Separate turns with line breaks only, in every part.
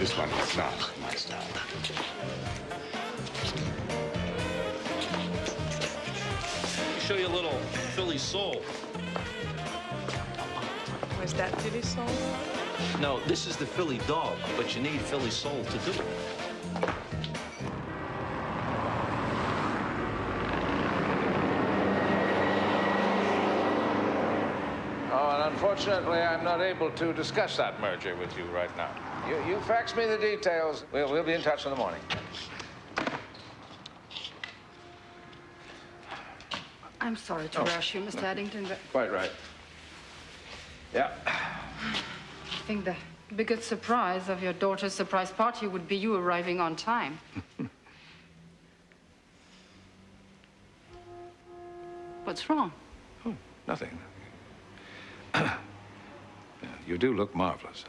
This one is not my style.
Let me show you a little Philly soul.
Was that Philly soul?
No, this is the Philly dog, but you need Philly soul to do it.
Unfortunately, I'm not able to discuss that merger with you right now. You fax me the details. We'll be in touch in the morning.
I'm sorry to rush you, Mr. Addington, but
Quite right. Yeah.
I think the biggest surprise of your daughter's surprise party would be you arriving on time. What's wrong?
Oh, nothing. You do look marvelous.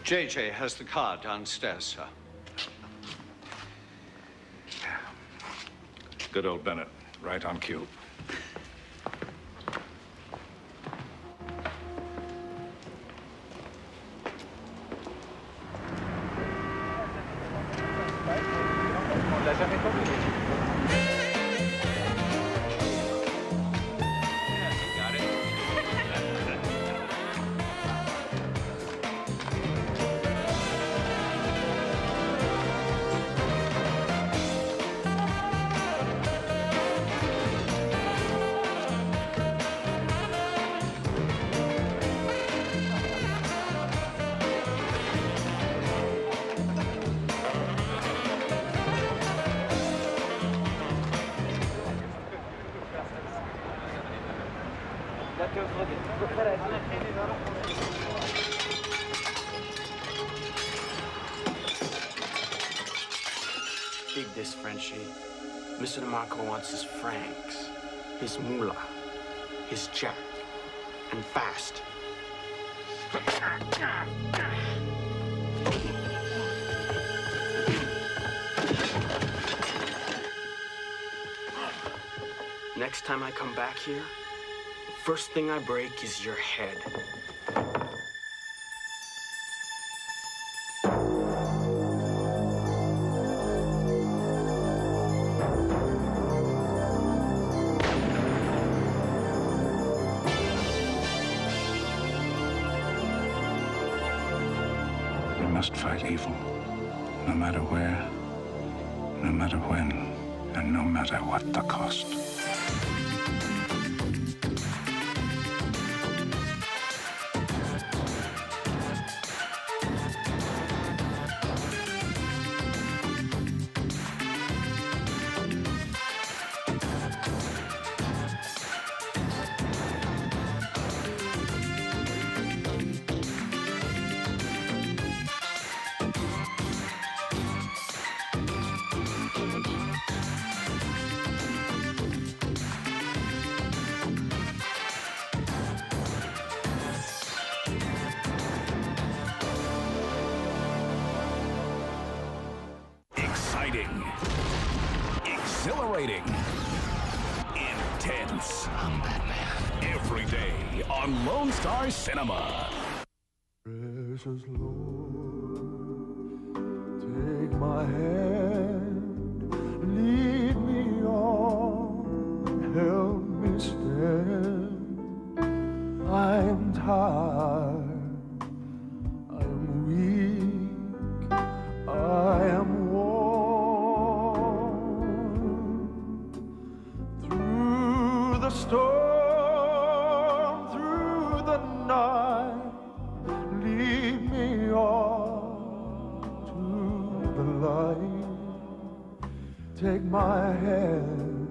JJ has the car downstairs, sir.
Good old Bennett, right on cue.
Dig this, Frenchie. Mr. DeMarco wants his francs, his moolah, his check, and fast. Next time I come back here, the first thing I break is your head.
We must fight evil, no matter where, no matter when, and no matter what the cost.
Exhilarating. Intense. I'm Batman. Every day on Lone Star Cinema.
Precious Lord, take my hand, lead me on, help me stand. I am tired, I am weak, I am storm, through the night, lead me on to the light. Take my hand,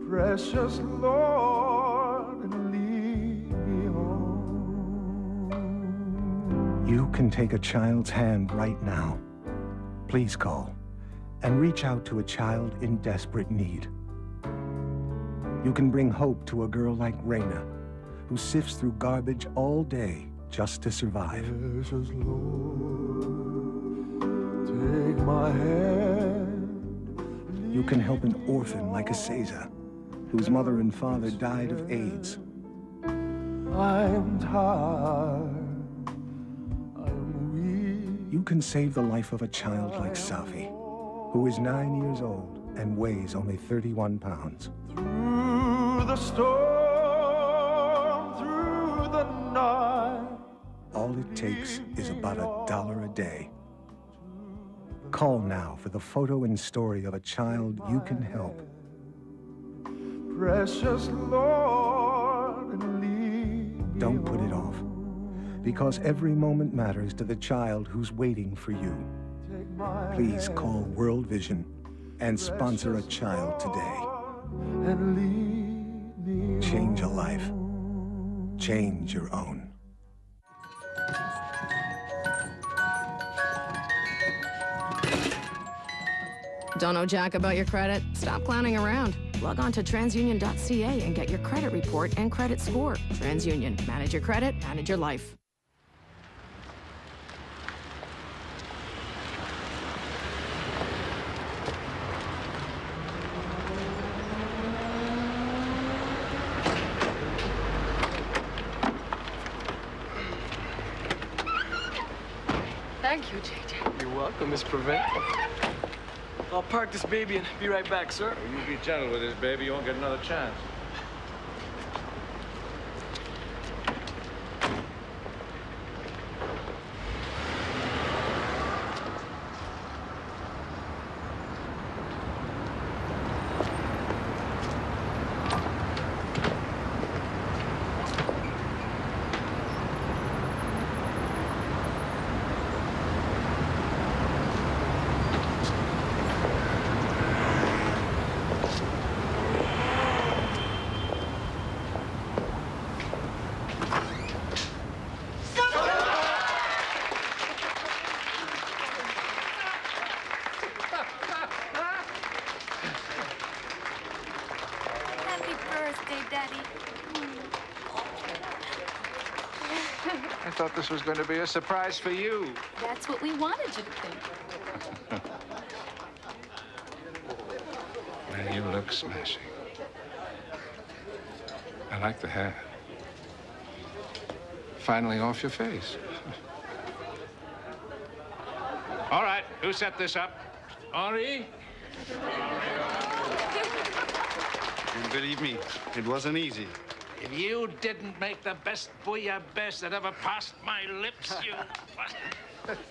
precious Lord, and lead me on.
You can take a child's hand right now. Please call and reach out to a child in desperate need. You can bring hope to a girl like Raina, who sifts through garbage all day just to survive.
Precious Lord, take my hand.
You can help an orphan like a Caesar, whose mother and father died of AIDS.
I'm tired. I'm weak.
You can save the life of a child like Safi, who is 9 years old and weighs only 31 pounds.
Through the storm, through the night.
All it takes is about $1 a day. Call now for the photo and story of a child you can help.
Precious Lord, and lead me
Don't put it off, because every moment matters to the child who's waiting for you. Please call World Vision and sponsor a child today.
and lead me
Change a life. Change your own.
Don't know jack about your credit? Stop clowning around. Log on to transunion.ca and get your credit report and credit score. TransUnion. Manage your credit, manage your life.
Thank you, JJ.
You're welcome, Miss Prevent. I'll park this baby and be right back, sir.
You be gentle with this baby, you won't get another chance. I thought this was going to be a surprise for you.
That's what we wanted you to think.
Man, you look smashing. I like the hair. Finally off your face.
All right, who set this up? Henri?
And believe me, it wasn't easy.
If you didn't make the best bouillabaisse that ever passed my lips, you...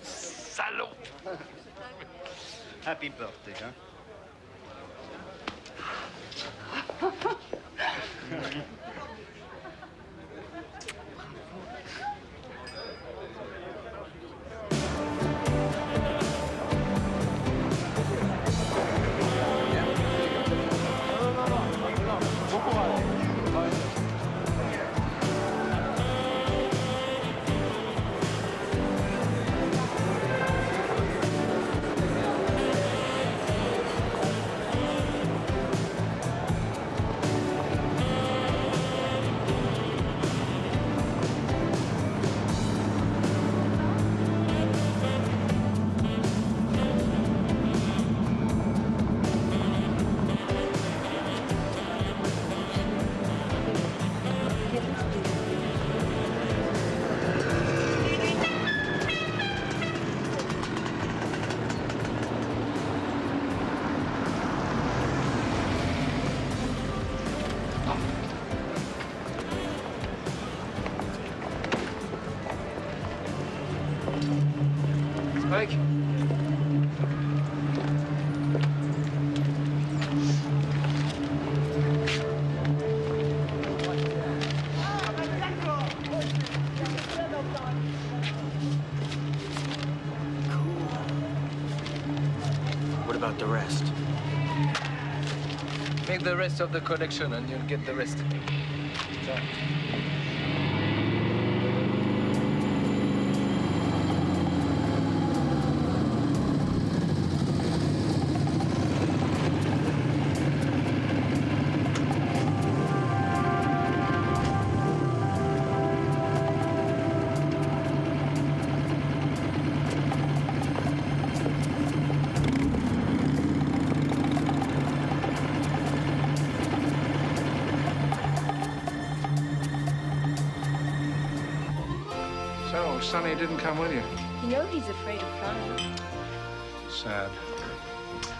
Salute.
Happy birthday, huh?
Mike.
What about the rest?
Make the rest of the collection and you'll get the rest. Sorry.
So, Sonny didn't come with you?
You know he's afraid of flying.
Sad.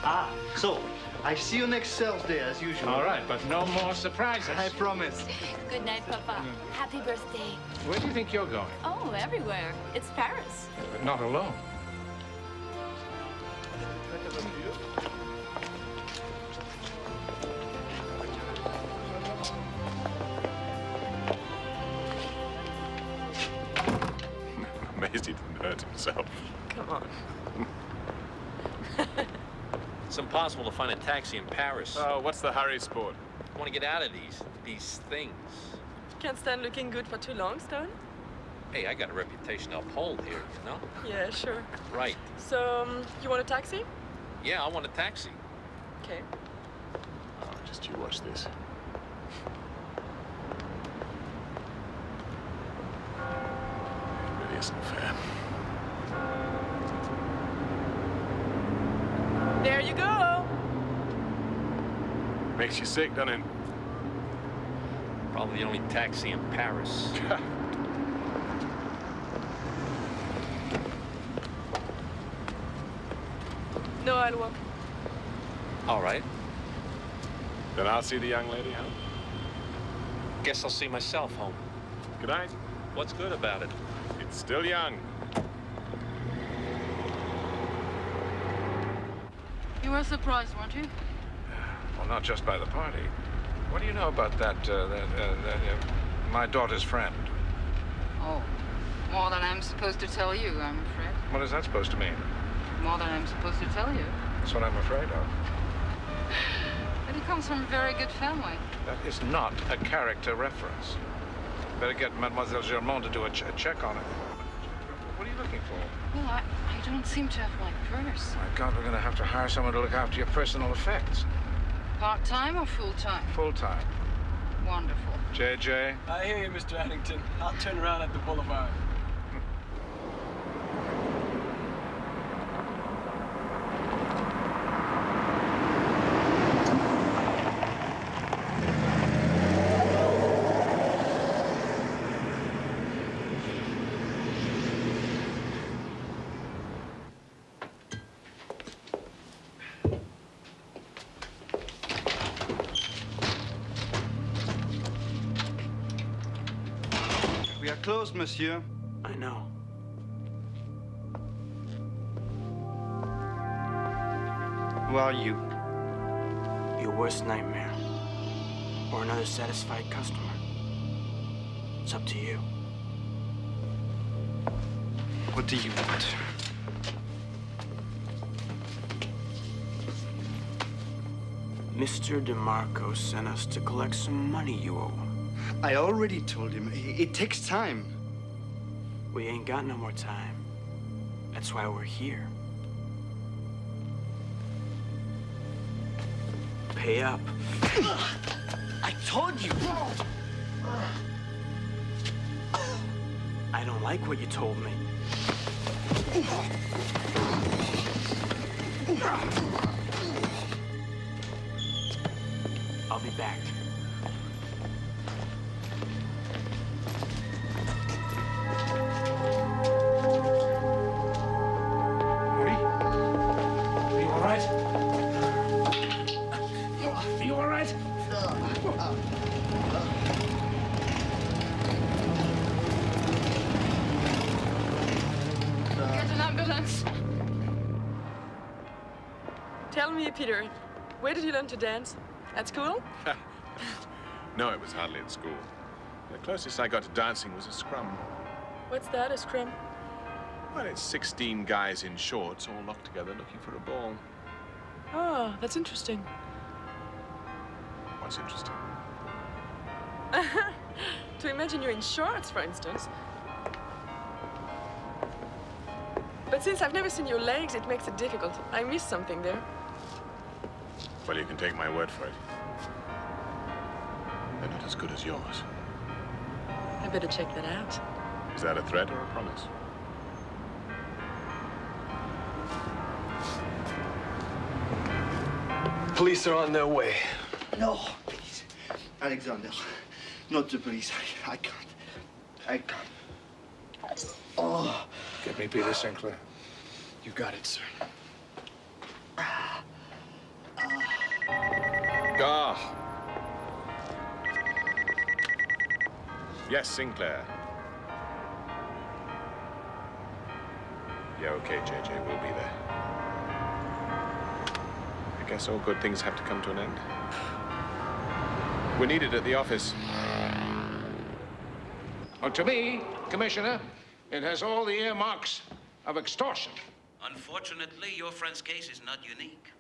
Ah, so I see you next Thursday as usual.
All right, but no more surprises.
I promise.
Good night, Papa. Happy birthday.
Where do you think you're going?
Oh, everywhere. It's Paris.
But not alone.
I'm amazed he didn't hurt himself.
Come on.
It's impossible to find a taxi in Paris.
Oh, what's the hurry, sport?
I want to get out of these things.
Can't stand looking good for too long, Stone?
Hey, I got a reputation to uphold here, you know?
Yeah, sure.
Right.
So, you want a taxi?
Yeah, I want a taxi.
Okay.
Oh, just you watch this. It really isn't fair.
There you go.
Makes you sick, doesn't it?
Probably the only taxi in Paris.
No, I'll walk.
All right.
Then I'll see the young lady home.
Guess I'll see myself home.
Good night.
What's good about it?
It's still young.
You were surprised, weren't you?
Well, not just by the party. What do you know about that, my daughter's friend?
Oh, more than I'm supposed to tell you, I'm afraid.
What is that supposed to mean?
More than I'm supposed to tell you.
That's what I'm afraid of.
But he comes from a very good family.
That is not a character reference. Better get Mademoiselle Germain to do a check on it. What are you looking for?
Well, I don't seem to have my purse.
My God, we're going to have to hire someone to look after your personal effects.
Part-time or full-time?
Full-time.
Wonderful.
JJ?
I hear you, Mr. Addington. I'll turn around at the boulevard.
We are closed, monsieur.
I know.
Who are you?
Your worst nightmare. Or another satisfied customer. It's up to you.
What do you want?
Mr. DeMarco sent us to collect some money you owe him.
I already told him. It takes time.
We ain't got no more time. That's why we're here. Pay up.
I told you.
I don't like what you told me. I'll be back.
Tell me, Peter, where did you learn to dance? At school?
No, it was hardly at school. The closest I got to dancing was a scrum.
What's that, a scrum?
Well, it's 16 guys in shorts all locked together looking for a ball.
Oh, that's interesting.
What's interesting?
To imagine you in shorts, for instance. But since I've never seen your legs, it makes it difficult. I missed something there.
Well, you can take my word for it. They're not as good as yours.
I better check that out.
Is that a threat or a promise?
Police are on their way.
No, please. Alexander, not the police. I can't. I can't.
Oh.
Get me Peter Sinclair.
You got it, sir.
Ah. Yes, Sinclair. Yeah, okay, JJ, we'll be there. I guess all good things have to come to an end. We're needed at the office.
Well, to me, Commissioner, it has all the earmarks of extortion.
Unfortunately, your friend's case is not unique.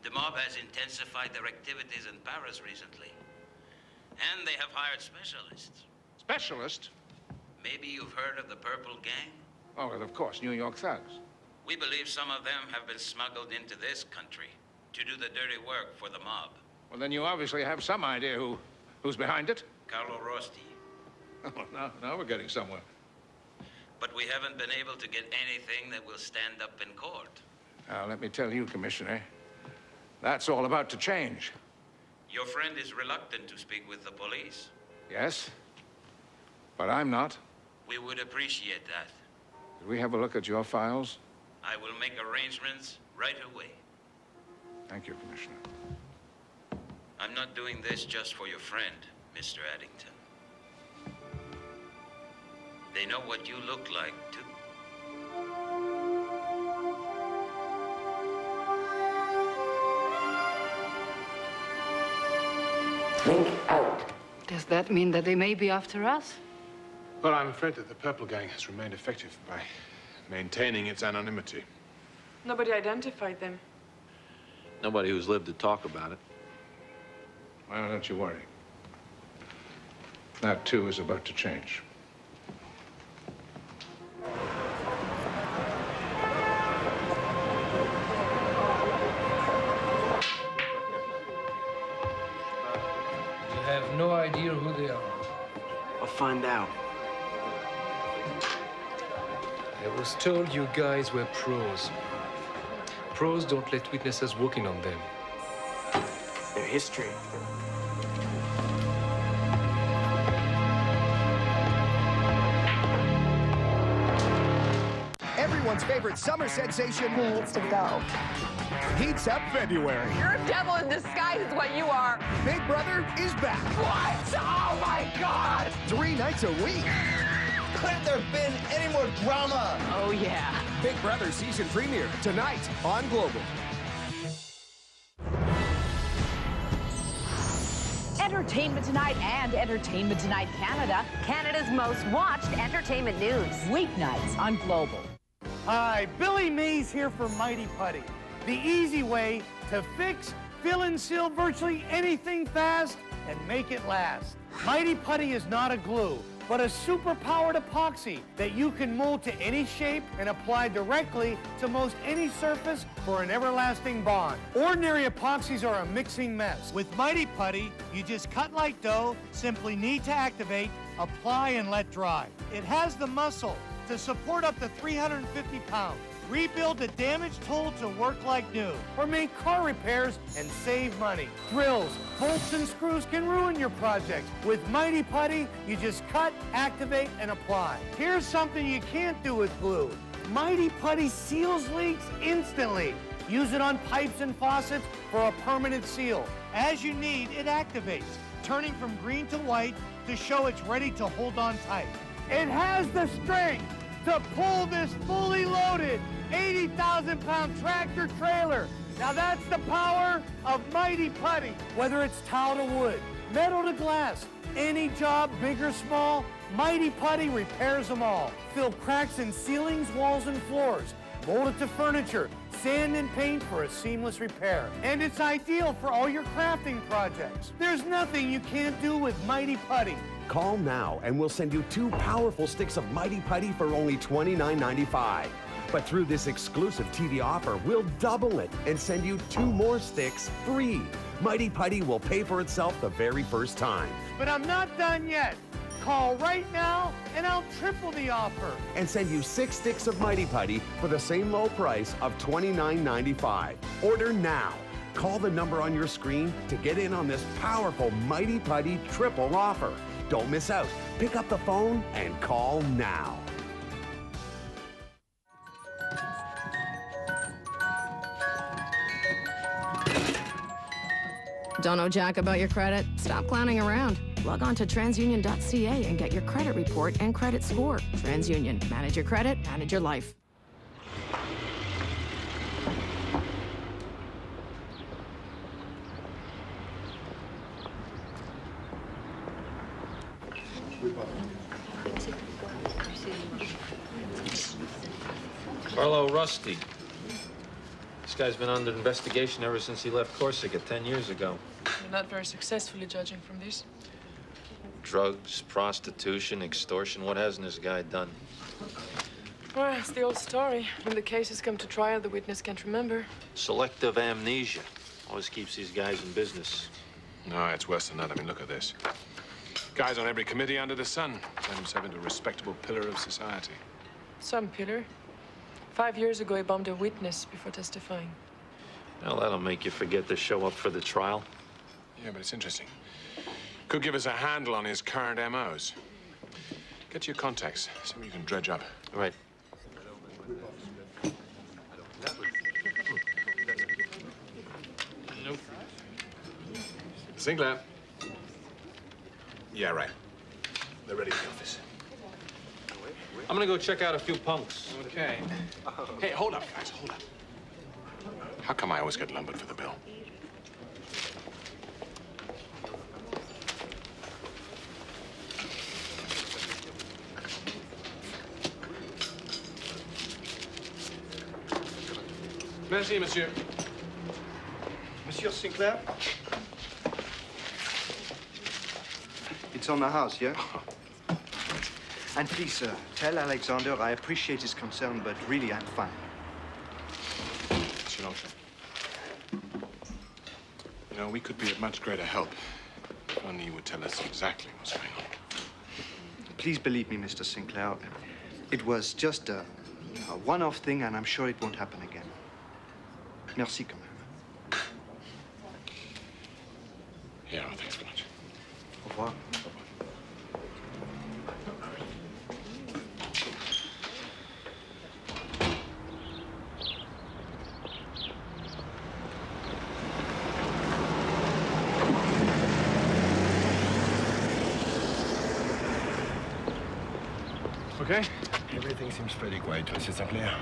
The mob has intensified their activities in Paris recently. And they have hired specialists.
Specialists?
Maybe you've heard of the Purple Gang?
Oh, well, of course, New York thugs.
We believe some of them have been smuggled into this country to do the dirty work for the mob.
Well, then you obviously have some idea who's behind it.
Carlo Rosti.
Oh, now we're getting somewhere.
But we haven't been able to get anything that will stand up in court.
Now, let me tell you, Commissioner, that's all about to change.
Your friend is reluctant to speak with the police.
Yes, but I'm not.
We would appreciate that.
Did we have a look at your files?
I will make arrangements right away.
Thank you, Commissioner.
I'm not doing this just for your friend, Mr. Addington. They know what you look like, too.
Link out. Does that mean that they may be after us?
Well, I'm afraid that the Purple Gang has remained effective by maintaining its anonymity.
Nobody identified them.
Nobody who's lived to talk about it.
Well, don't you worry. That, too, is about to change.
You have no idea who they are.
I'll find out.
I was told you guys were pros. Pros don't let witnesses walk in on them.
Their history.
Everyone's favorite summer sensation needs to go. Heats up February.
You're a devil in disguise is what you are.
Big Brother is back.
What? Oh, my God.
3 nights a week.
Couldn't there have been any more drama?
Oh, yeah.
Big Brother season premiere tonight on Global.
Entertainment Tonight and Entertainment Tonight Canada, Canada's most watched entertainment news. Weeknights on Global.
Hi, Billy Mays here for Mighty Putty. The easy way to fix, fill, and seal virtually anything fast and make it last. Mighty Putty is not a glue, but a super-powered epoxy that you can mold to any shape and apply directly to most any surface for an everlasting bond. Ordinary epoxies are a mixing mess. With Mighty Putty, you just cut like dough, simply need to activate, apply, and let dry. It has the muscle to support up to 350 pounds. Rebuild the damaged tool to work like new, or make car repairs and save money. Drills, bolts, and screws can ruin your project. With Mighty Putty, you just cut, activate, and apply. Here's something you can't do with glue. Mighty Putty seals leaks instantly. Use it on pipes and faucets for a permanent seal. As you need, it activates, turning from green to white to show it's ready to hold on tight. It has the strength to pull this fully loaded 80,000-pound tractor trailer. Now that's the power of Mighty Putty. Whether it's tile to wood, metal to glass, any job, big or small, Mighty Putty repairs them all. Fill cracks in ceilings, walls, and floors. Mold it to furniture, sand and paint for a seamless repair. And it's ideal for all your crafting projects. There's nothing you can't do with Mighty Putty.
Call now and we'll send you 2 powerful sticks of Mighty Putty for only $29.95. But through this exclusive TV offer, we'll double it and send you 2 more sticks free. Mighty Putty will pay for itself the very first time.
But I'm not done yet. Call right now and I'll triple the offer.
And send you 6 sticks of Mighty Putty for the same low price of $29.95. Order now. Call the number on your screen to get in on this powerful Mighty Putty triple offer. Don't miss out. Pick up the phone and call now.
Don't know jack about your credit? Stop clowning around. Log on to transunion.ca and get your credit report and credit score. TransUnion. Manage your credit, manage your life.
Carlo Rusty. This guy's been under investigation ever since he left Corsica 10 years ago.
You're not very successfully judging from this.
Drugs, prostitution, extortion. What hasn't this guy done?
Well, it's the old story. When the cases come to trial, the witness can't remember.
Selective amnesia. Always keeps these guys in business.
No, it's worse than that. I mean, look at this. Guy's on every committee under the sun. Turned himself into a respectable pillar of society.
Some pillar. 5 years ago, he bombed a witness before testifying.
Well, that'll make you forget to show up for the trial.
Yeah, but it's interesting. Could give us a handle on his current MOs. Get your contacts. Something you can dredge up.
Right. Nope.
Sinclair. Yeah, right. They're ready for the office.
I'm gonna go check out a few punks.
Okay. Hey, hold up, guys, hold up. How come I always get lumbered for the bill? Merci, monsieur.
Monsieur Sinclair? It's on the house, yeah? And please, tell Alexander I appreciate his concern, but really, I'm fine.
Silence. You know, we could be of much greater help if only you would tell us exactly what's going on.
Please believe me, Mr. Sinclair. It was just a one-off thing, and I'm sure it won't happen again. Merci, quand même.
Yeah, thanks very much.
Au revoir.
Okay?
Everything seems pretty quiet, Mr. Sinclair.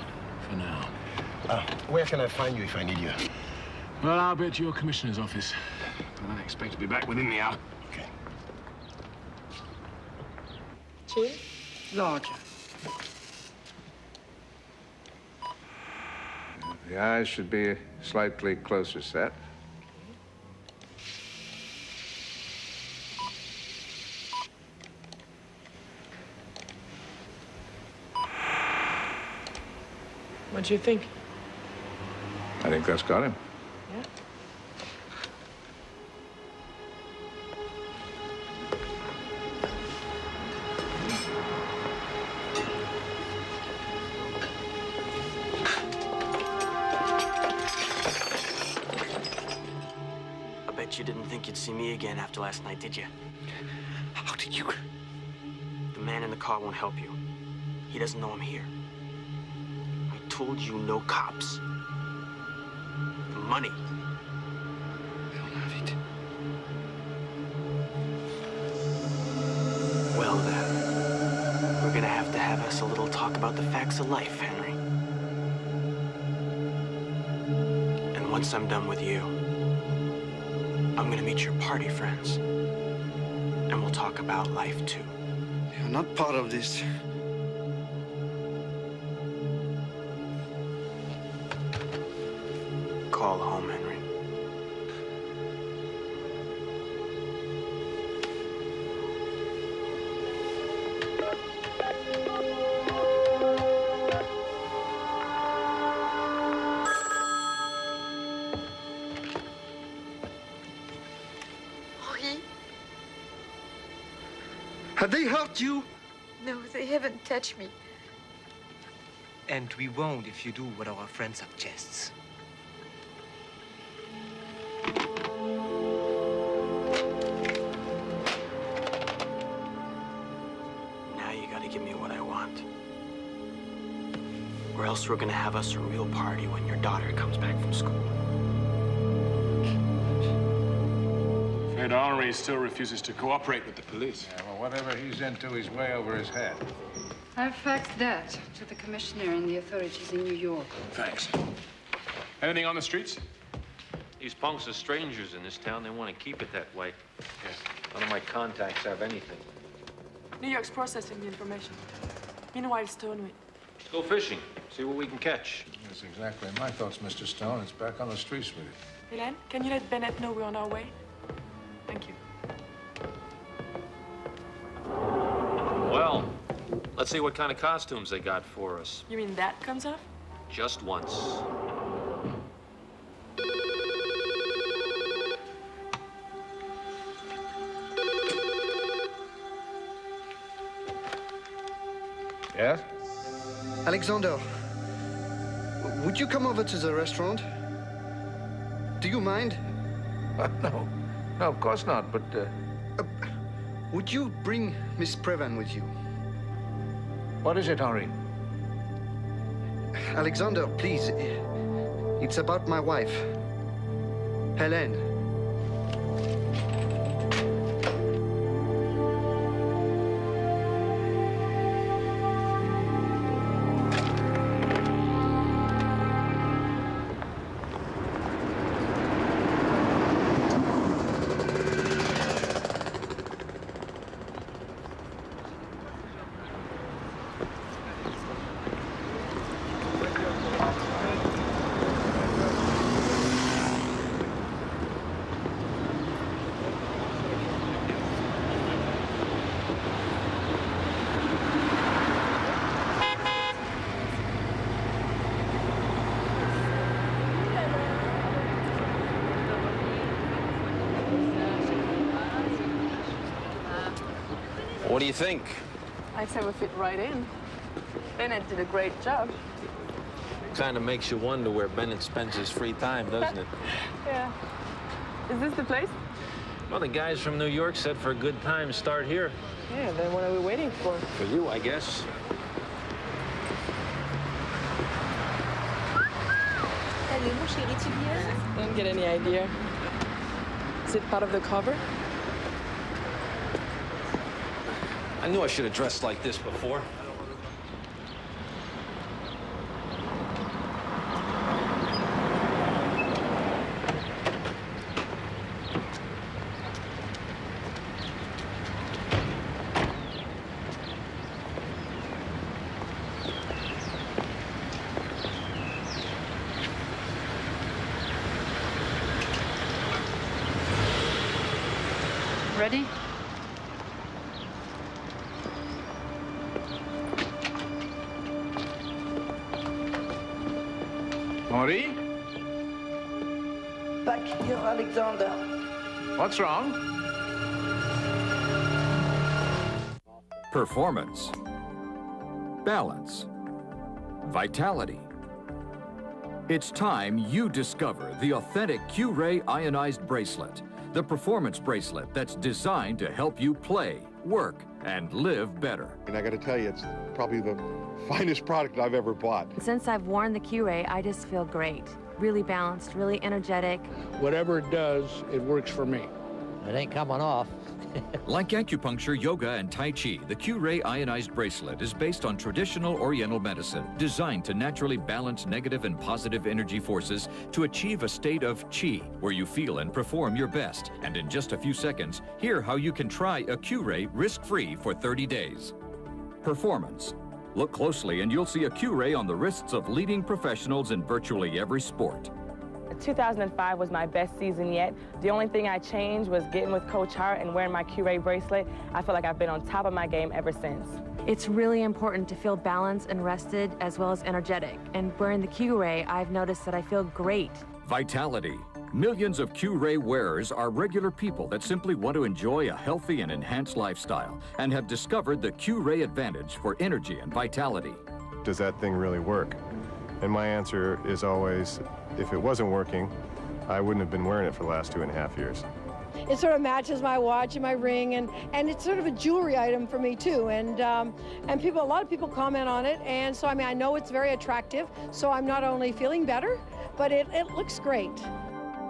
For now.
Where can I find you if I need you?
Well, I'll be at your commissioner's office. And I expect to be back within the hour.
Okay.
Cheers.
Larger.
The eyes should be slightly closer set.
What do you think?
I think that's got him.
Yeah?
I bet you didn't think you'd see me again after last night, did you?
How did you?
The man in the car won't help you. He doesn't know I'm here. I told you no cops. The money.
I don't have it.
Well, then, we're gonna have to have us a little talk about the facts of life, Henry. And once I'm done with you, I'm gonna meet your party friends. And we'll talk about life, too.
You're not part of this.
Call home, Henry.
Henri?
Have they hurt you?
No, they haven't touched me.
And we won't if you do what our friend suggests.
Now you gotta give me what I want. Or else we're gonna have us a real party when your daughter comes back from school.
Ed Henry still refuses to cooperate with the police.
Yeah, well, whatever he's into, he's way over his head.
I've faxed that to the commissioner and the authorities in New York.
Thanks. Anything on the streets?
These punks are strangers in this town. They want to keep it that way. Yeah. None of my contacts have anything.
New York's processing the information. Meanwhile, Stone,
Let's go fishing. See what we can catch.
That's exactly my thoughts, Mr. Stone. It's back on the streets with you.
Hélène, can you let Bennett know we're on our way? Thank you.
Well, let's see what kind of costumes they got for us.
You mean that comes off?
Just once.
Yes?
Alexander, would you come over to the restaurant? Do you mind?
No. No, of course not, but...
Would you bring Miss Prevan with you?
What is it, Henri?
Alexander, please. It's about my wife, Hélène.
What do you think?
I'd say we fit right in. Bennett did a great job.
Kind of makes you wonder where Bennett spends his free time, doesn't it?
Yeah. Is this the place?
Well, the guys from New York said for a good time, start here.
Yeah, then what are we waiting for?
For you, I guess.
I don't get any idea. Is it part of the cover?
I knew I should have dressed like this before.
Ready?
Henri?
Back here, Alexander.
What's wrong?
Performance, balance, vitality. It's time you discover the authentic Q-Ray ionized bracelet, the performance bracelet that's designed to help you play, work, and live better.
And I got to tell you, it's probably the finest product I've ever bought.
Since I've worn the Q-Ray, I just feel great. Really balanced, really energetic.
Whatever it does, it works for me.
It ain't coming off.
Like acupuncture, yoga, and Tai Chi, the Q-Ray ionized bracelet is based on traditional Oriental medicine, designed to naturally balance negative and positive energy forces to achieve a state of Qi, where you feel and perform your best. And in just a few seconds, hear how you can try a Q-Ray risk-free for 30 days. Performance. Look closely and you'll see a Q-Ray on the wrists of leading professionals in virtually every sport.
2005 was my best season yet. The only thing I changed was getting with Coach Hart and wearing my Q-Ray bracelet. I feel like I've been on top of my game ever since.
It's really important to feel balanced and rested as well as energetic. And wearing the Q-Ray, I've noticed that I feel great.
Vitality. Millions of Q-Ray wearers are regular people that simply want to enjoy a healthy and enhanced lifestyle and have discovered the Q-Ray advantage for energy and vitality.
Does that thing really work? And my answer is always, if it wasn't working, I wouldn't have been wearing it for the last 2.5 years.
It sort of matches my watch and my ring, and it's sort of a jewelry item for me too. And a lot of people comment on it, and so I mean I know it's very attractive. So I'm not only feeling better, but it looks great.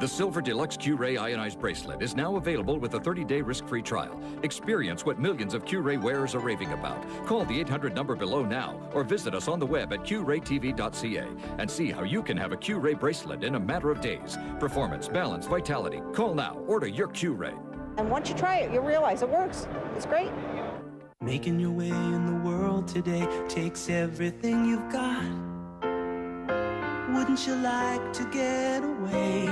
The Silver Deluxe Q-Ray ionized bracelet is now available with a 30-day risk-free trial. Experience what millions of Q-Ray wearers are raving about. Call the 800 number below now or visit us on the web at qraytv.ca and see how you can have a Q-Ray bracelet in a matter of days. Performance, balance, vitality. Call now. Order your Q-Ray.
And once you try it, you'll realize it works. It's great.
Making your way in the world today takes everything you've got. Wouldn't you like to get away?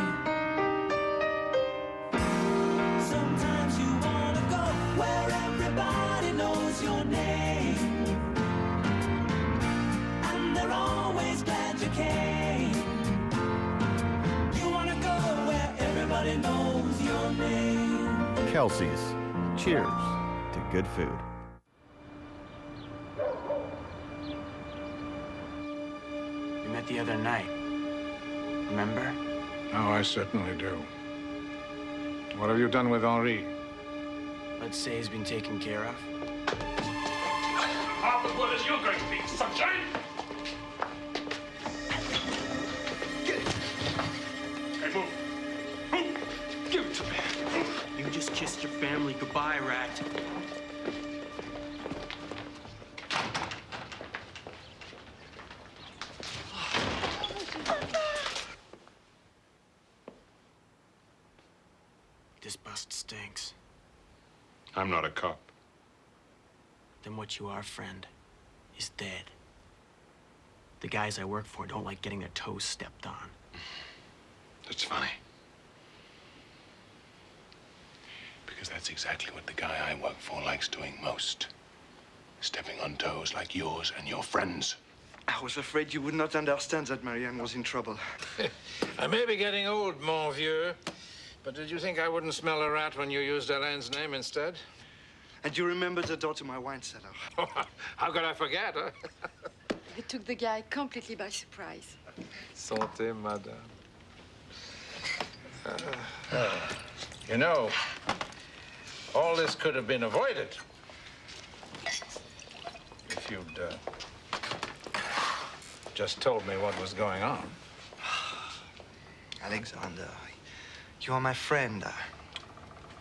Sometimes you wanna go where everybody knows your name, and they're always glad you came. You wanna go where everybody knows your name.
Kelsey's. Cheers to good food.
We met the other night. Remember?
Oh, I certainly do. What have you done with Henri?
Let's say he's been taken care of.
Half as well as you're going to be, sunshine! Okay, move. Move! Give it to me.
You just kissed your family goodbye, rat. This bust stinks.
I'm not a cop.
Then what you are, friend, is dead. The guys I work for don't like getting their toes stepped on.
That's funny. Because that's exactly what the guy I work for likes doing most. Stepping on toes like yours and your friends.
I was afraid you would not understand that Marianne was in trouble.
I may be getting old, mon vieux, but did you think I wouldn't smell a rat when you used Elaine's name instead?
And you remember the door to my wine cellar.
How could I forget, huh?
It took the guy completely by surprise.
Santé, madame. You know, all this could have been avoided if you'd just told me what was going on.
Alexander, you are my friend.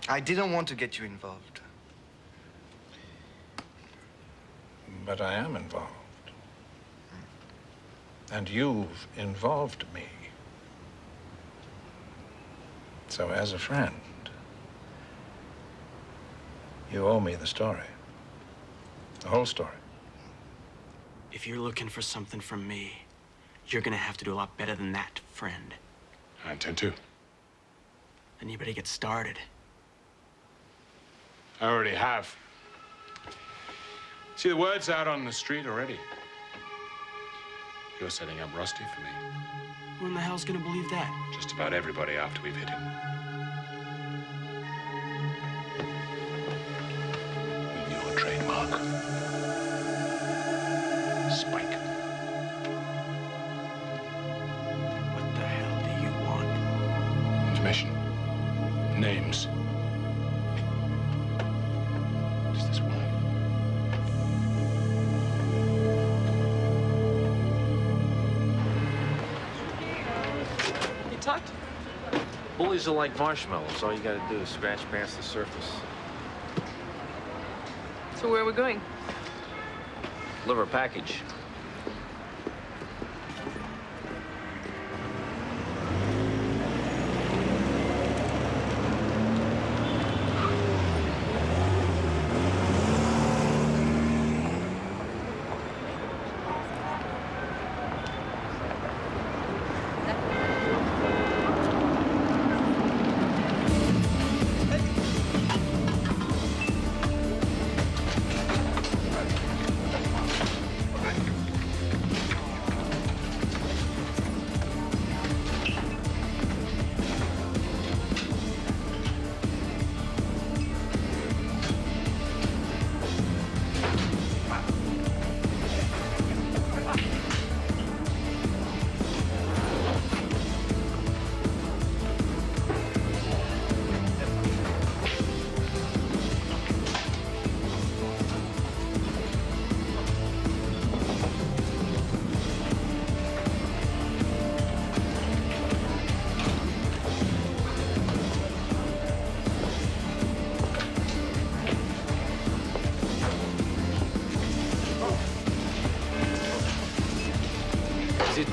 I didn't want to get you involved.
But I am involved. And you've involved me. So as a friend, you owe me the story. The whole story.
If you're looking for something from me, you're gonna have to do a lot better than that, friend.
I intend to.
Then you better get started.
I already have. See, the word's out on the street already. You're setting up Rusty for me.
Who in the hell's gonna believe that?
Just about everybody after we've hit him. With your trademark. Spike.
What the hell do you want?
Information. Names. Just this one.
You tucked? Bullies are like marshmallows. All you gotta do is scratch past the surface.
So where are we going?
Liver package.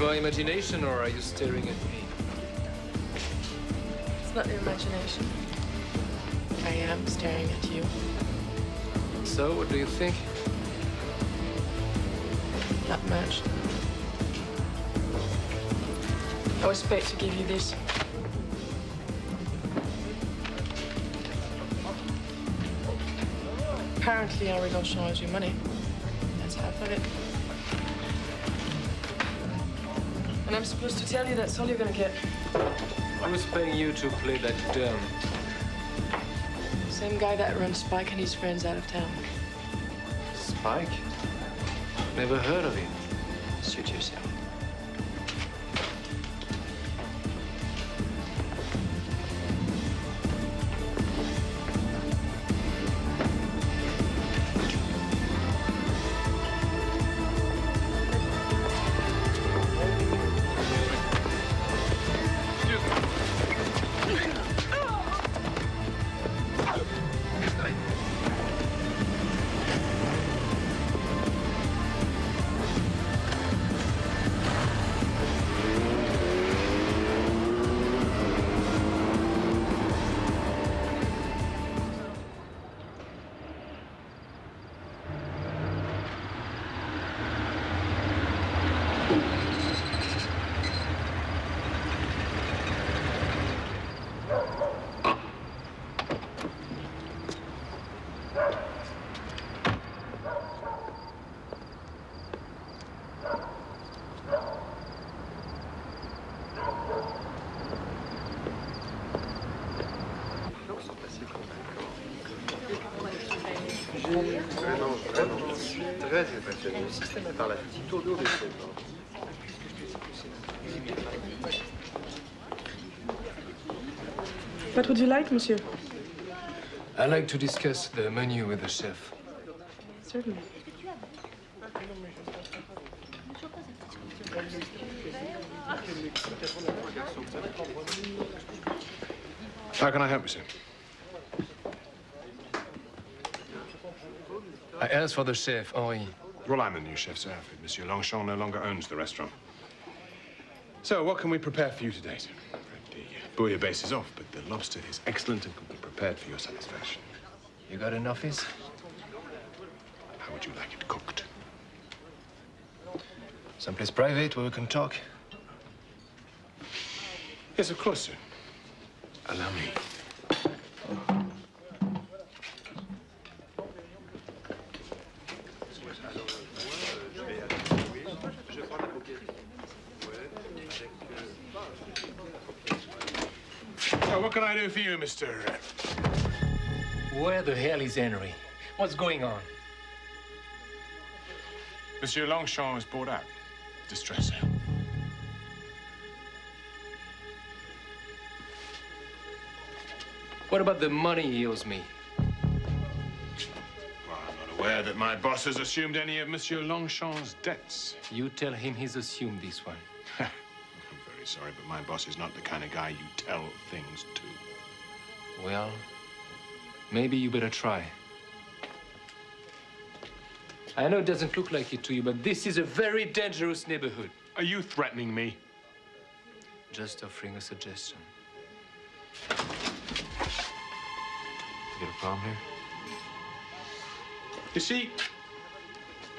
your imagination, or are you staring at me?
It's not your imagination. I am staring at you.
So, what do you think?
Not much. I was paid to give you this. Apparently, Henri Longchamp owes you money. That's half of it. And I'm supposed to tell you that's all you're gonna get.
I was paying you to play that dumb.
Same guy that runs Spike and his friends out of town.
Spike? Never heard of him. Suit yourself.
Très impressionné par la petite odeur de ce genre.
What would you like, monsieur?
I'd like to discuss the menu with the chef.
Certainly.
How can I help you, sir?
I asked for the chef, Henri.
Well, I'm the new chef, sir. Monsieur Longchamp no longer owns the restaurant. So, what can we prepare for you today, sir? The bouillabaisse is off, but the lobster is excellent and can be prepared for your satisfaction.
You got an office?
How would you like it cooked?
Someplace private where we can talk?
Yes, of course, sir. Allow me. So, what can I do for you, Mr.
Where the hell is Henry? What's going on?
Monsieur Longchamp was bought out. Distress sale.
What about the money he owes me?
Well, I'm not aware that my boss has assumed any of Monsieur Longchamp's debts.
You tell him he's assumed this one.
I'm very sorry, but my boss is not the kind of guy you tell things to.
Well, maybe you better try. I know it doesn't look like it to you, but this is a very dangerous neighborhood.
Are you threatening me?
Just offering a suggestion. You got a problem here?
You see,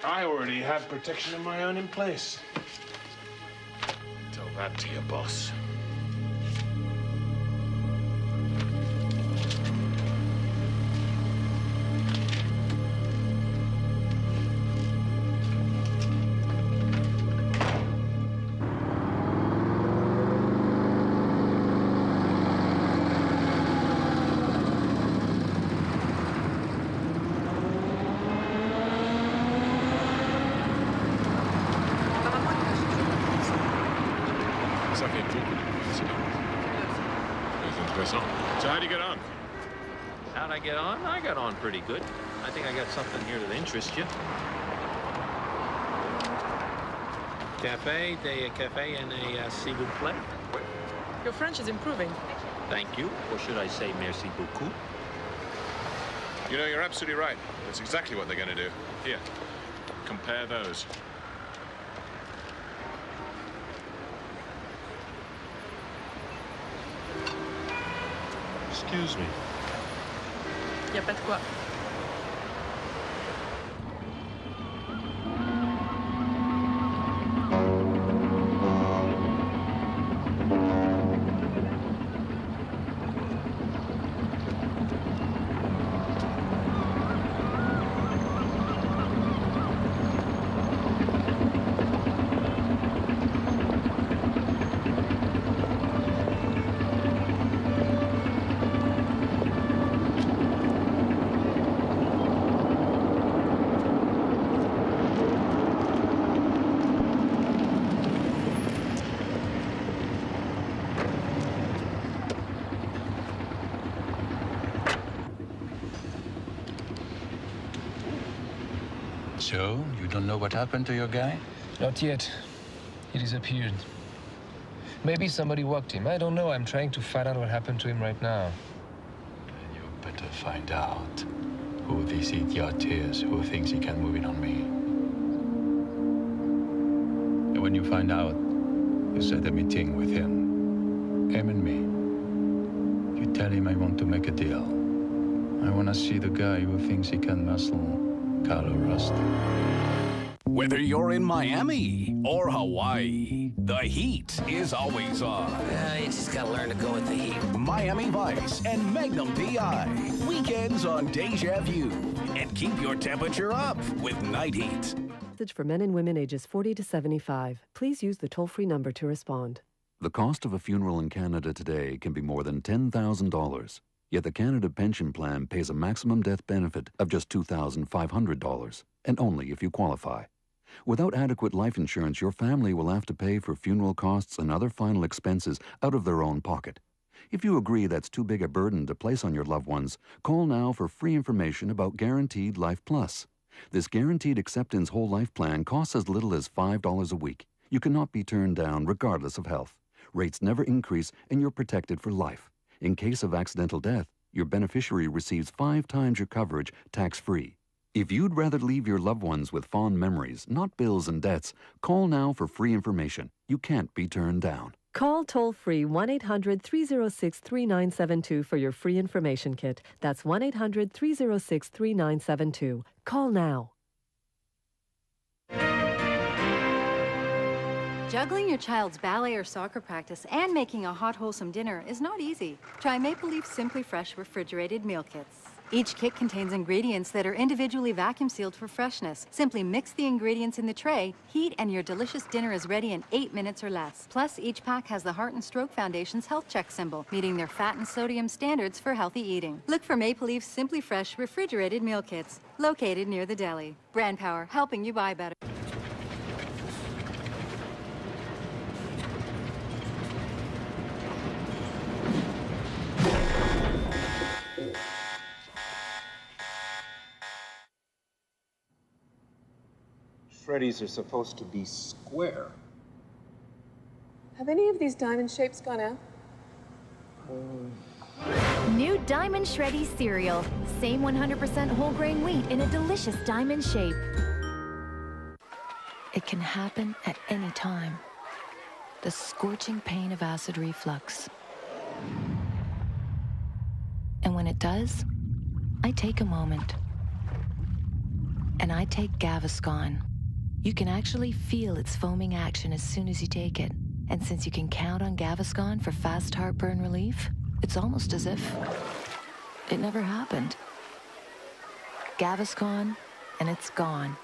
I already have protection of my own in place. Tell that to your boss. So how'd you get on?
How'd I get on? I got on pretty good. I think I got something here that interests you. Cafe and a s'il vous plaît.
Your French is improving.
Thank you. Or should I say merci beaucoup?
You know, you're absolutely right. That's exactly what they're going to do. Here, compare those. Excuse me.
Y a pas de quoi.
So, you don't know what happened to your guy?
Not yet. He disappeared. Maybe somebody walked him. I don't know. I'm trying to find out what happened to him right now.
Then you better find out who this idiot is who thinks he can move in on me. And when you find out, you set a meeting with him and me. You tell him I want to make a deal. I want to see the guy who thinks he can muscle Carlo Rusty.
Whether you're in Miami or Hawaii, the heat is always on.
You just gotta learn to go with the heat.
Miami Vice and Magnum PI. Weekends on Deja Vu. And keep your temperature up with Night Heat.
Message for men and women ages 40 to 75. Please use the toll-free number to respond.
The cost of a funeral in Canada today can be more than $10,000. Yet the Canada Pension Plan pays a maximum death benefit of just $2,500, and only if you qualify. Without adequate life insurance, your family will have to pay for funeral costs and other final expenses out of their own pocket. If you agree that's too big a burden to place on your loved ones, call now for free information about Guaranteed Life Plus. This Guaranteed Acceptance Whole Life Plan costs as little as $5 a week. You cannot be turned down regardless of health. Rates never increase, and you're protected for life. In case of accidental death, your beneficiary receives 5 times your coverage tax-free. If you'd rather leave your loved ones with fond memories, not bills and debts, call now for free information. You can't be turned down.
Call toll-free 1-800-306-3972 for your free information kit. That's 1-800-306-3972. Call now.
Juggling your child's ballet or soccer practice and making a hot, wholesome dinner is not easy. Try Maple Leaf Simply Fresh refrigerated meal kits. Each kit contains ingredients that are individually vacuum sealed for freshness. Simply mix the ingredients in the tray, heat, and your delicious dinner is ready in 8 minutes or less. Plus, each pack has the Heart and Stroke Foundation's health check symbol, meeting their fat and sodium standards for healthy eating. Look for Maple Leaf Simply Fresh refrigerated meal kits, located near the deli. Brand power, helping you buy better.
Freddy's are supposed to be square.
Have any of these diamond shapes gone out?
New Diamond Shreddy cereal. Same 100% whole grain wheat in a delicious diamond shape.
It can happen at any time. The scorching pain of acid reflux. And when it does, I take a moment. And I take Gaviscon. You can actually feel its foaming action as soon as you take it. And since you can count on Gaviscon for fast heartburn relief, it's almost as if it never happened. Gaviscon, and it's gone.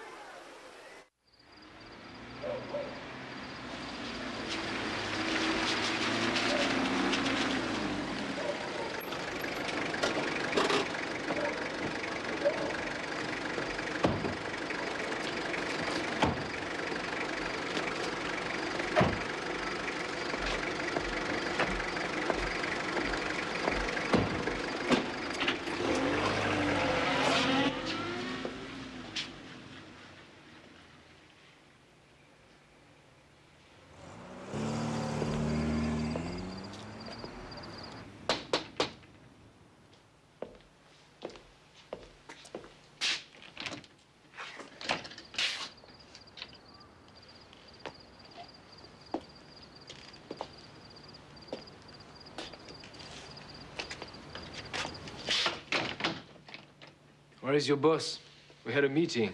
Where is your boss? We had a meeting.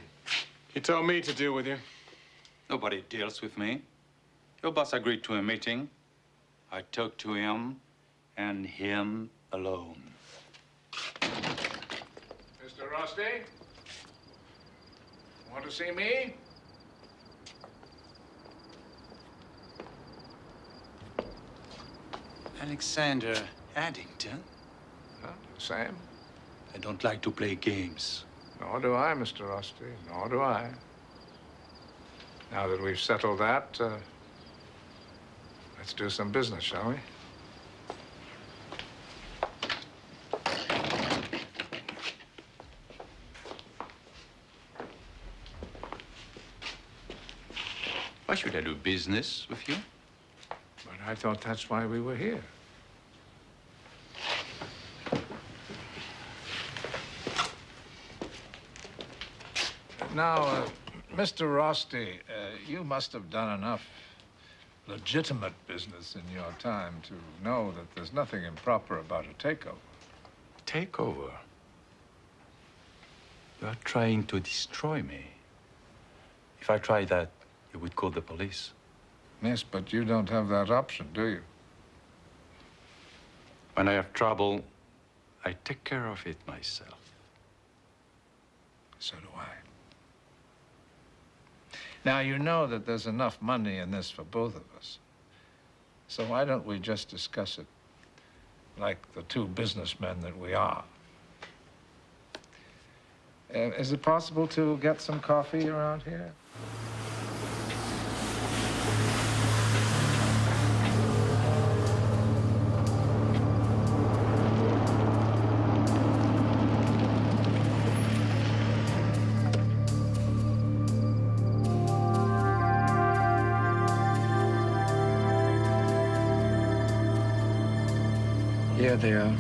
He told me to deal with you.
Nobody deals with me. Your boss agreed to a meeting. I talked to him, and him alone.
Mr. Rusty? Want to see me?
Alexander Addington?
Huh? Sam?
I don't like to play games.
Nor do I, Mr. Rusty. Nor do I. Now that we've settled that, let's do some business, shall we?
Why should I do business with you?
But I thought that's why we were here. Now, Mr. Rusty, you must have done enough legitimate business in your time to know that there's nothing improper about a takeover.
Takeover? You are trying to destroy me. If I tried that, you would call the police.
Yes, but you don't have that option, do you?
When I have trouble, I take care of it myself.
So do I. Now, you know that there's enough money in this for both of us. So why don't we just discuss it like the two businessmen that we are? Is it possible to get some coffee around here?
Here they are.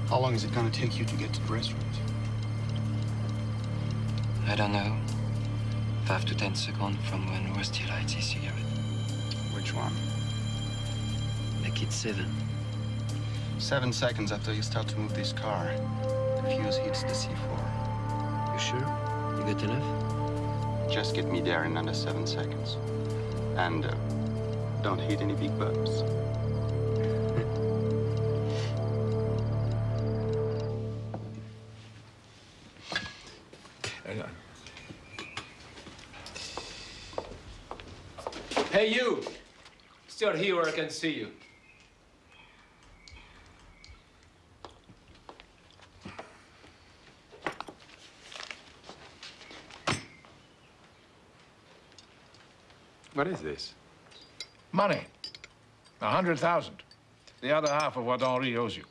How long is it going to take you to get to the restaurant?
I don't know. 5 to 10 seconds from when Rusty lights his cigarette.
Which one?
Make it 7.
7 seconds after you start to move this car, the fuse hits the C4.
You sure? You got enough?
Just get me there in under 7 seconds. And don't hit any big bumps.
Hey, you! Still here where I can see you.
What is this?
Money. 100,000. The other half of what Henri owes you.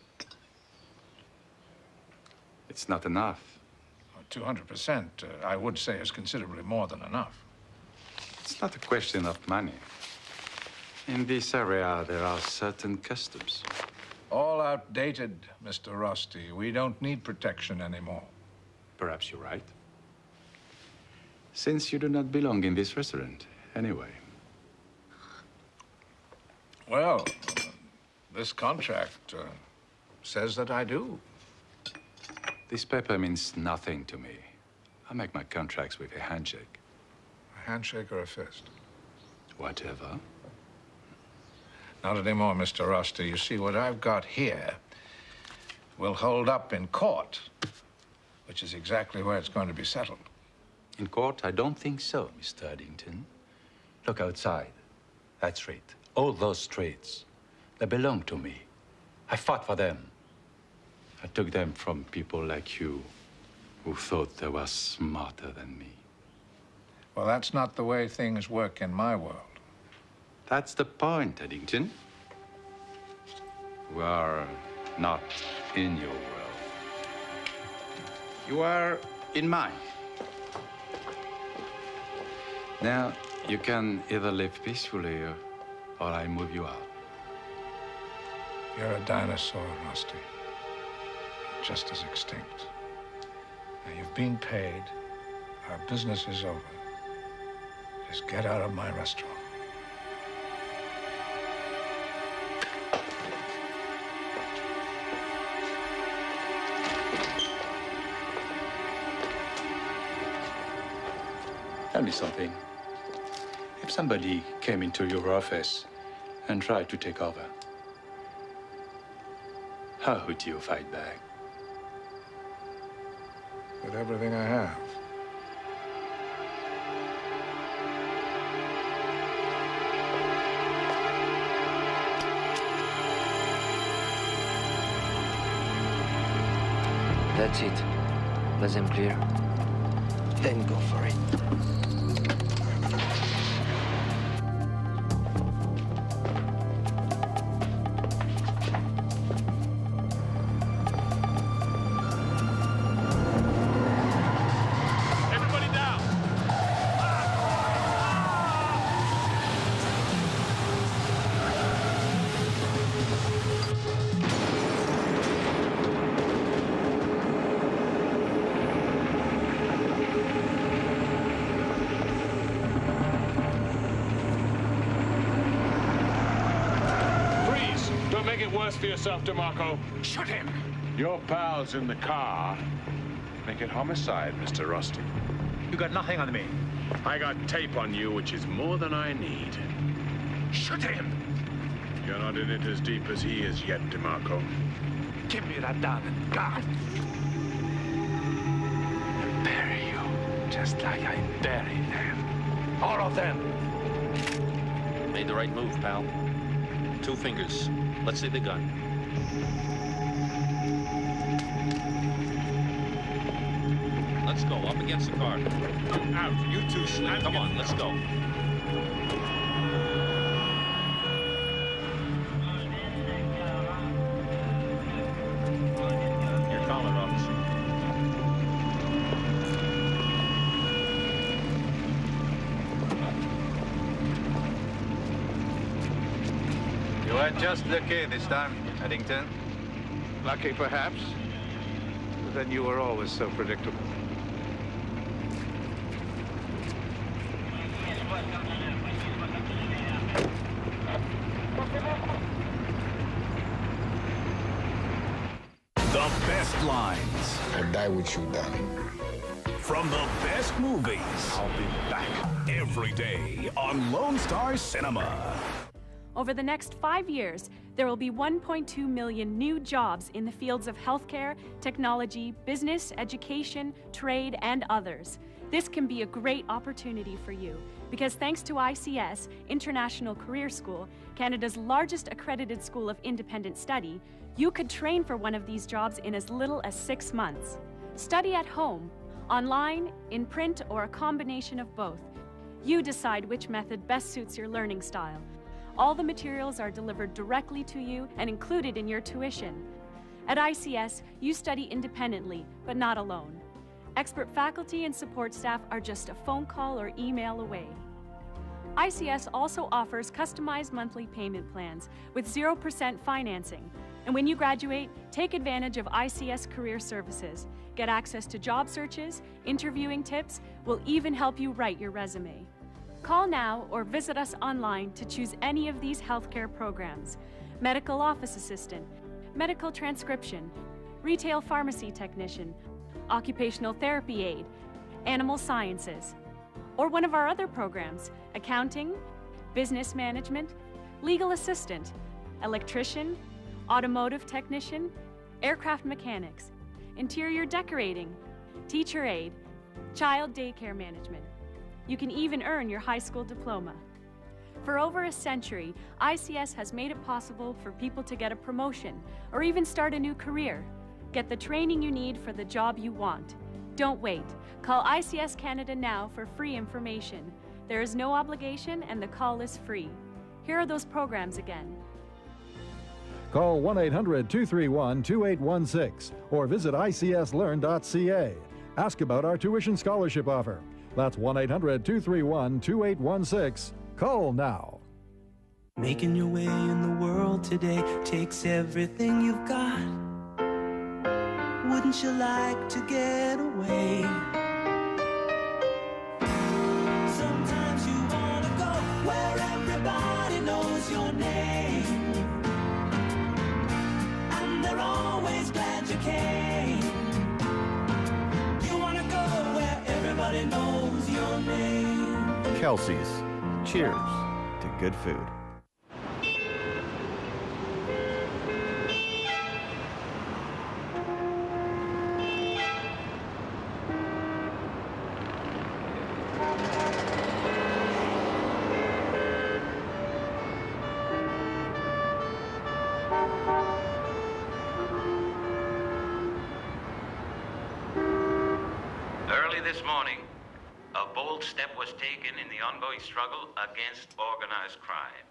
It's not enough.
200%, I would say, is considerably more than enough.
It's not a question of money. In this area, there are certain customs.
All outdated, Mr. Rusty. We don't need protection anymore.
Perhaps you're right. Since you do not belong in this restaurant, anyway.
Well, this contract says that I do.
This paper means nothing to me. I make my contracts with a handshake.
A handshake or a fist?
Whatever.
Not anymore, Mr. Rusty. You see, what I've got here will hold up in court, which is exactly where it's going to be settled.
In court, I don't think so, Mr. Addington. Look outside. That street. All those streets. They belong to me. I fought for them. I took them from people like you who thought they were smarter than me.
Well, that's not the way things work in my world.
That's the point, Addington. We are not in your world.
You are in mine.
Now, you can either live peacefully or I move you out.
You're a dinosaur, Rusty. Just as extinct. Now, you've been paid. Our business is over. Just get out of my restaurant.
Tell me something. If somebody came into your office and tried to take over, how would you fight back?
With everything I have.
That's it. Was them clear? Then go for it.
For yourself, DeMarco.
Shoot him!
Your pals in the car make it homicide, Mr. Rusty.
You got nothing on me.
I got tape on you, which is more than I need.
Shoot him!
You're not in it as deep as he is yet, DeMarco.
Give me that damn gun. I'll bury you, just like I buried them. All of them.
Made the right move, pal. 2 fingers. Let's see the gun. Let's go, up against the car. Out, you two, Slim. Come on, let's go. Your collar, officer.
You had just lucky this time, Eddington.
Lucky, perhaps. But then you were always so predictable.
The best lines.
I'll die with you, darling.
From the best movies. I'll be back every day on Lone Star Cinema.
Over the next 5 years, there will be 1.2 million new jobs in the fields of healthcare, technology, business, education, trade, and others. This can be a great opportunity for you because thanks to ICS, International Career School, Canada's largest accredited school of independent study, you could train for one of these jobs in as little as 6 months. Study at home, online, in print, or a combination of both. You decide which method best suits your learning style. All the materials are delivered directly to you and included in your tuition. At ICS, you study independently, but not alone. Expert faculty and support staff are just a phone call or email away. ICS also offers customized monthly payment plans with 0% financing. And when you graduate, take advantage of ICS Career Services. Get access to job searches, interviewing tips, we'll even help you write your resume. Call now or visit us online to choose any of these healthcare programs: medical office assistant, medical transcription, retail pharmacy technician, occupational therapy aide, animal sciences, or one of our other programs: accounting, business management, legal assistant, electrician, automotive technician, aircraft mechanics, interior decorating, teacher aide, child daycare management. You can even earn your high school diploma. For over a century, ICS has made it possible for people to get a promotion or even start a new career. Get the training you need for the job you want. Don't wait. Call ICS Canada now for free information. There is no obligation and the call is free. Here are those programs again.
Call 1-800-231-2816 or visit icslearn.ca. Ask about our tuition scholarship offer. That's 1-800-231-2816. Call now.
Making your way in the world today takes everything you've got. Wouldn't you like to get away? Sometimes you want to go where everybody knows your name, and they're always glad you came. You want to go where everybody knows your name.
Kelsey's. Cheers to good food.
Early this morning, a bold step was taken in the ongoing struggle against organized crime.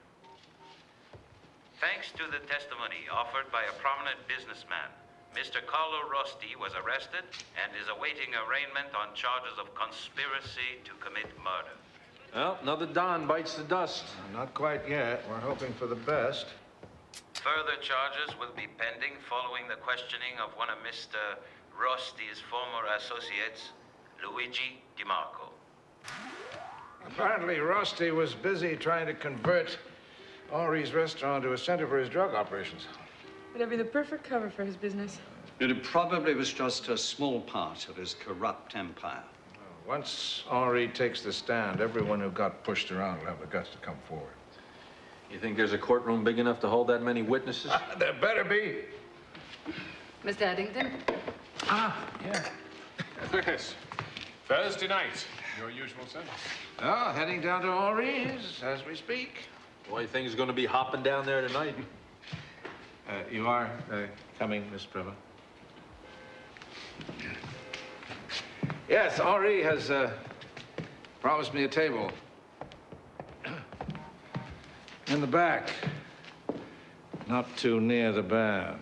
Thanks to the testimony offered by a prominent businessman, Mr. Carlo Rosti was arrested and is awaiting arraignment on charges of conspiracy to commit murder.
Well, another Don bites the dust.
Not quite yet. We're hoping for the best.
Further charges will be pending following the questioning of one of Mr. Rosti's former associates, Luigi DiMarco.
Apparently, Rosti was busy trying to convert Henri's restaurant to a center for his drug operations.
It'd be the perfect cover for his business.
It probably was just a small part of his corrupt empire.
Once Henri takes the stand, everyone who got pushed around will have the guts to come forward.
You think there's a courtroom big enough to hold that many witnesses?
There better be.
Mr. Addington?
Yeah. Yes. Thursday night, your usual service.
Oh, heading down to Henri's as we speak.
Boy, things going to be hopping down there tonight.
You are coming, Miss Priva? Yes, Henri has promised me a table. In the back. Not too near the band.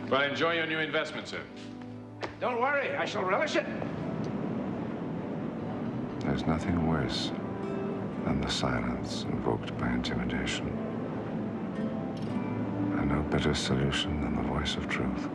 Well, enjoy your new investment, sir.
Don't worry, I shall relish it. There's nothing worse than the silence invoked by intimidation. And no better solution than the voice of truth.